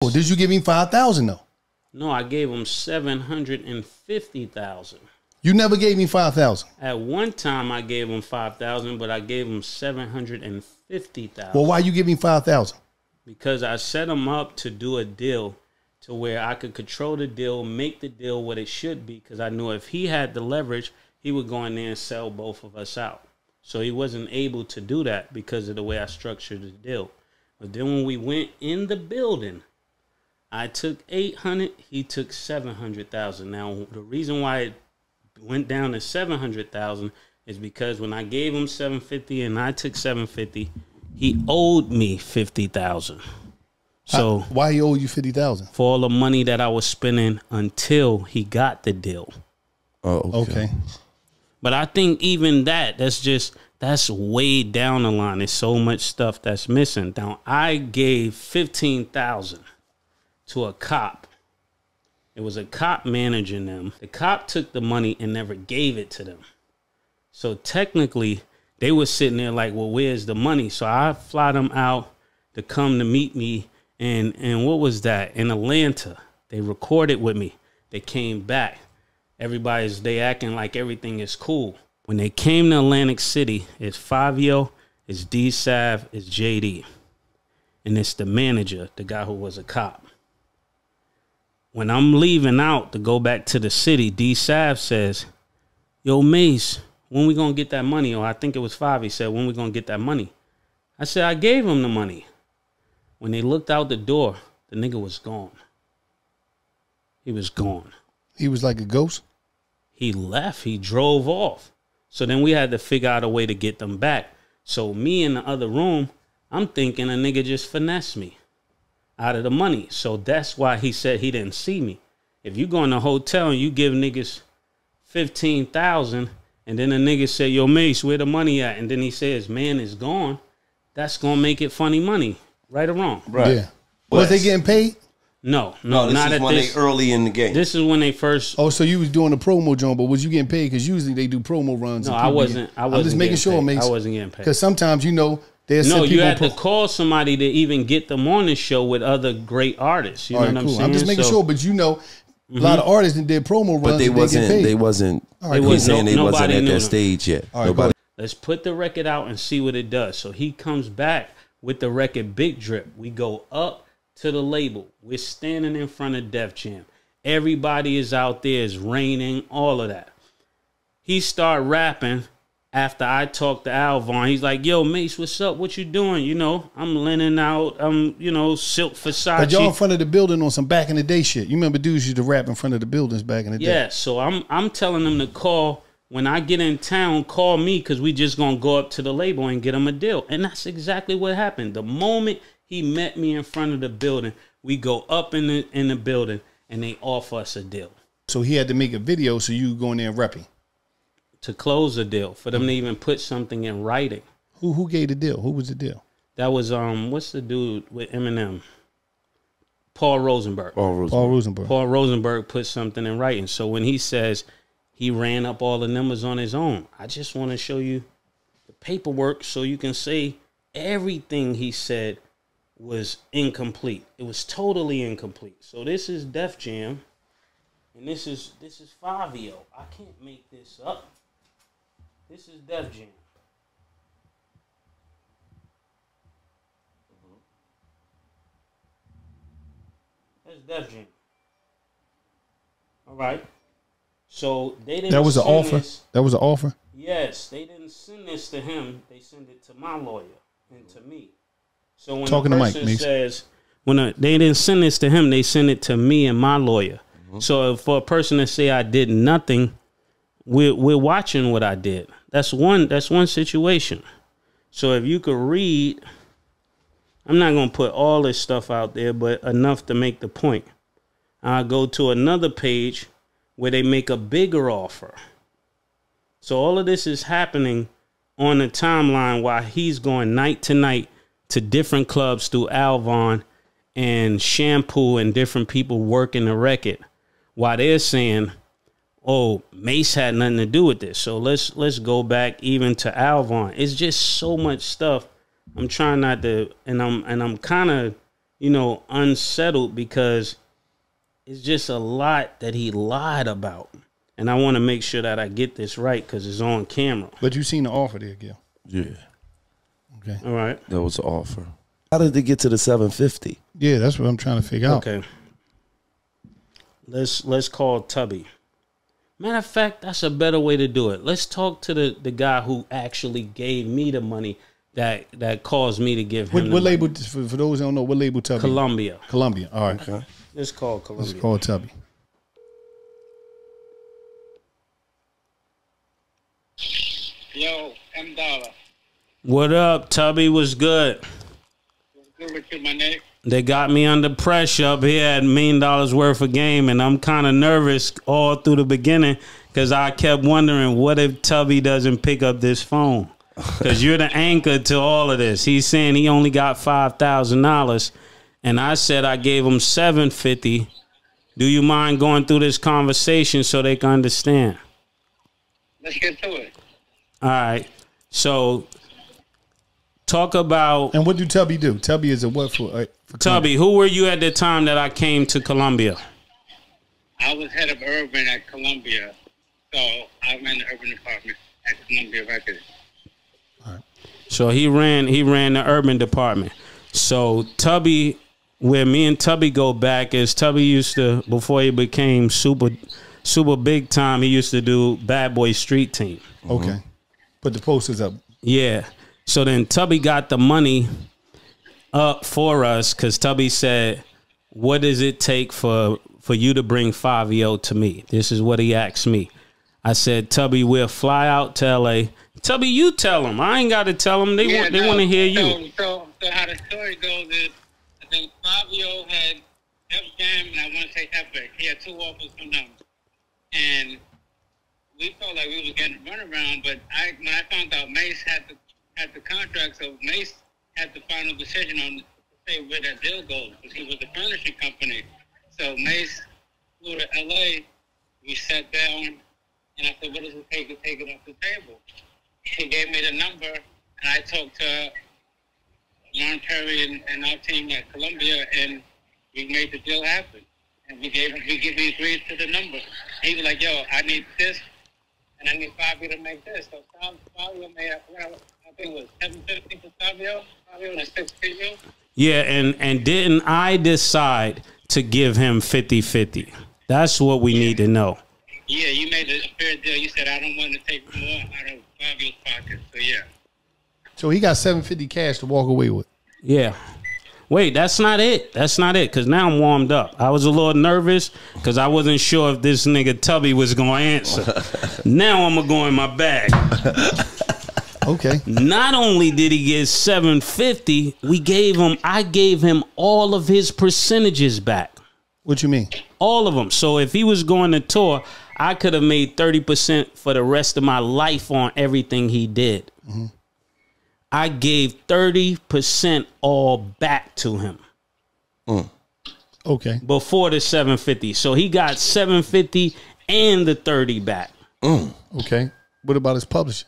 Well, did you give him 5,000 though? No, I gave him 750,000. You never gave me 5,000. At one time, I gave him 5,000, but I gave him 750,000. Well, why you give him 5,000? Because I set him up to do a deal to where I could control the deal, make the deal what it should be. Because I knew if he had the leverage, he would go in there and sell both of us out. So he wasn't able to do that because of the way I structured the deal. But then when we went in the building, I took 800, he took 700,000. Now the reason why it went down to 700,000 is because when I gave him 750 and I took 750, he owed me 50,000. So why he owed you 50,000? For all the money that I was spending until he got the deal. Oh, okay. But I think even that's way down the line. There's so much stuff that's missing. Now I gave 15,000 to a cop. It was a cop managing them. The cop took the money and never gave it to them. So technically, they were sitting there like, well, where's the money? So I fly them out to come to meet me. And what was that? In Atlanta. They recorded with me. They came back. They acting like everything is cool. When they came to Atlantic City, it's Fivio, it's D-Sav, it's JD. And it's the manager, the guy who was a cop. When I'm leaving out to go back to the city, D-Sav says, yo, Mase, when we going to get that money? Or I think it was Five. He said, when we going to get that money? I said, I gave him the money. When they looked out the door, the nigga was gone. He was gone. He was like a ghost? He left. He drove off. So then we had to figure out a way to get them back. So me in the other room, I'm thinking a nigga just finessed me out of the money. So that's why he said he didn't see me. If you go in a hotel and you give niggas 15,000 and then a nigga say, yo, Mase, where the money at? And then he says, man, it's gone. That's going to make it funny money. Right or wrong? Right. Yeah. Was they getting paid? No, this not is at when this. they early in the game. This is when they first. Oh, so you was doing a promo, John, but was you getting paid? Because usually they do promo runs. No, I wasn't. I'm just making sure, Mase. I wasn't getting paid. Because sometimes, there's no, you had to call somebody to even get them on the show with other great artists. You know what I'm saying? I'm just making sure, but a lot of artists that did promo runs, but they wasn't. They wasn't. Right, he's saying they wasn't at that them. stage yet. Right, nobody. Let's put the record out and see what it does. So he comes back with the record Big Drip. We go up to the label. We're standing in front of Def Jam. Everybody is out there. It's raining, all of that. He start rapping after I talked to Alvon. He's like, yo, Mase, what's up? What you doing? I'm lending out, Silk Versace. But y'all in front of the building on some back in the day shit. You remember dudes used to rap in front of the buildings back in the day. Yeah, so I'm telling them to call. When I get in town, call me because we just going to go up to the label and get him a deal. And that's exactly what happened. The moment he met me in front of the building, we go up in the building and they offer us a deal. So he had to make a video so you go in there and rep him? To close the deal, for them to even put something in writing. Who gave the deal? Who was the deal? That was, what's the dude with Eminem? Paul Rosenberg. Paul Rosenberg put something in writing. So when he says he ran up all the numbers on his own, I just want to show you the paperwork so you can say everything he said was incomplete. It was totally incomplete. So this is Def Jam, and this is Fivio. I can't make this up. This is Def Jam. That's Def Jam. All right. So they didn't. That was an offer. That was an offer. Yes, they didn't send this to him. They sent it to my lawyer and to me. So when talking the to person Mike, says they didn't send this to him, they sent it to me and my lawyer. So for a person to say I did nothing, we're watching what I did. That's one situation. So if you could read, I'm not gonna put all this stuff out there, but enough to make the point. I'll go to another page where they make a bigger offer. So all of this is happening on the timeline while he's going night to night to different clubs through Alvon and Shampoo and different people working the record while they're saying, oh, Mase had nothing to do with this. So let's go back even to Alvon. It's just so much stuff. I'm trying not to, and I'm kind of unsettled because it's just a lot that he lied about. And I want to make sure that I get this right because it's on camera. But you seen the offer there, Gil. Yeah. Okay. All right. That was the offer. How did they get to the 750? Yeah, that's what I'm trying to figure out. Okay. Let's call Tubby. Matter of fact, that's a better way to do it. Let's talk to the guy who actually gave me the money that caused me to give him what label, for those who don't know, what label Tubby? Columbia. Columbia. All right. Okay. Let's call Columbia. Let's call Tubby. Yo, M Dollar. What up, Tubby? What's good? What's good with you, my nigga? They got me under pressure up here at $1 million worth of game, and I'm kind of nervous all through the beginning because I kept wondering, what if Tubby doesn't pick up this phone? Because you're the anchor to all of this. He's saying he only got $5,000, and I said I gave him $750. Do you mind going through this conversation so they can understand? Let's get to it. All right. So talk about... And what do Tubby do? Tubby is a what for Tubby, who were you at the time that I came to Columbia? I was head of urban at Columbia, so I'm in the urban department at Columbia Records. All right. So he ran the urban department. So Tubby, where me and Tubby go back is Tubby used to, before he became super big time, he used to do Bad Boy Street Team. Okay. Put the posters up. Yeah. So then Tubby got the money up for us because Tubby said, what does it take for you to bring Fivio to me? This is what he asked me. I said, Tubby, we'll fly out to L.A. Tubby, you tell them. I ain't got to tell them. They want to hear you. So how the story goes is, I think Fivio had F Jam and I want to say Epic. He had two offers from them. And we felt like we was getting a runaround, but when I found out Mase had the contract, so Mase had the final decision on say where that deal goes, because he was the furnishing company. So Mase flew to LA. We sat down, and I said, "What does it take to take it off the table?" He gave me the number, and I talked to Ron Perry and our team at Columbia, and we made the deal happen. And we agreed to the number. He was like, "Yo, I need this, and I need Fivio to make this." So Fivio made, I think it was $750 for Fivio and $650. Yeah, and didn't I decide to give him 50-50? That's what we need to know. Yeah, you made a fair deal. You said, I don't want to take more out of Fivio's pocket. So, yeah. So he got $750 cash to walk away with. Yeah. Wait, that's not it. That's not it, because now I'm warmed up. I was a little nervous because I wasn't sure if this nigga Tubby was going to answer. Now I'm going to go in my bag. Okay. Not only did he get $750, I gave him all of his percentages back. What you mean? All of them. So if he was going to tour, I could have made 30% for the rest of my life on everything he did. Mm-hmm. I gave 30% all back to him. Okay. Before the $750. So he got $750 and the 30 back. Okay. What about his publishing?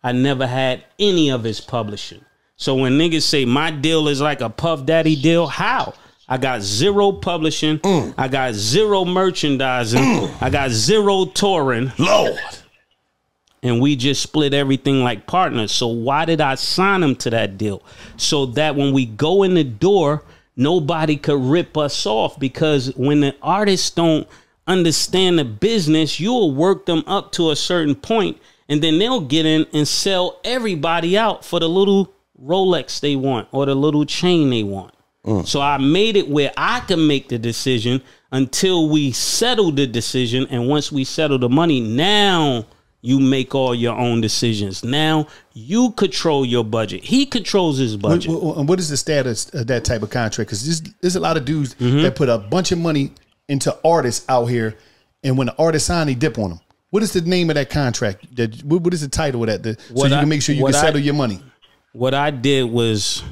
I never had any of his publishing. So when niggas say my deal is like a Puff Daddy deal, how? I got zero publishing. I got zero merchandising. I got zero touring. Lord. And we just split everything like partners. So why did I sign him to that deal? So that when we go in the door, nobody could rip us off. Because when the artists don't understand the business, you'll work them up to a certain point, and then they'll get in and sell everybody out for the little Rolex they want or the little chain they want. So I made it where I can make the decision until we settle the decision. And once we settle the money, now you make all your own decisions. Now you control your budget. He controls his budget. And what is the status of that type of contract? Because there's a lot of dudes that put a bunch of money into artists out here, and when the artist sign, they dip on them. What is the name of that contract? What is the title of that? So you can make sure you can settle your money. What I did was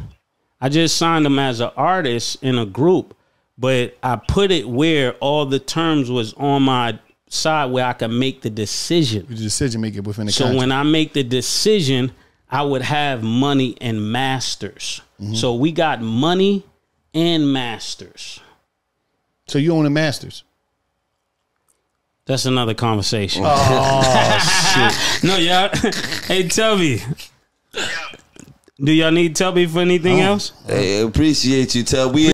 I just signed him as an artist in a group, but I put it where all the terms was on my side where I could make the decision. The decision maker within the contract. So when I make the decision, I would have money and masters. So we got money and Masters. So you own a Masters? That's another conversation. Oh, shit. No, y'all. Hey, Tubby. Do y'all need Tubby for anything else? Hey, appreciate you, Tub. We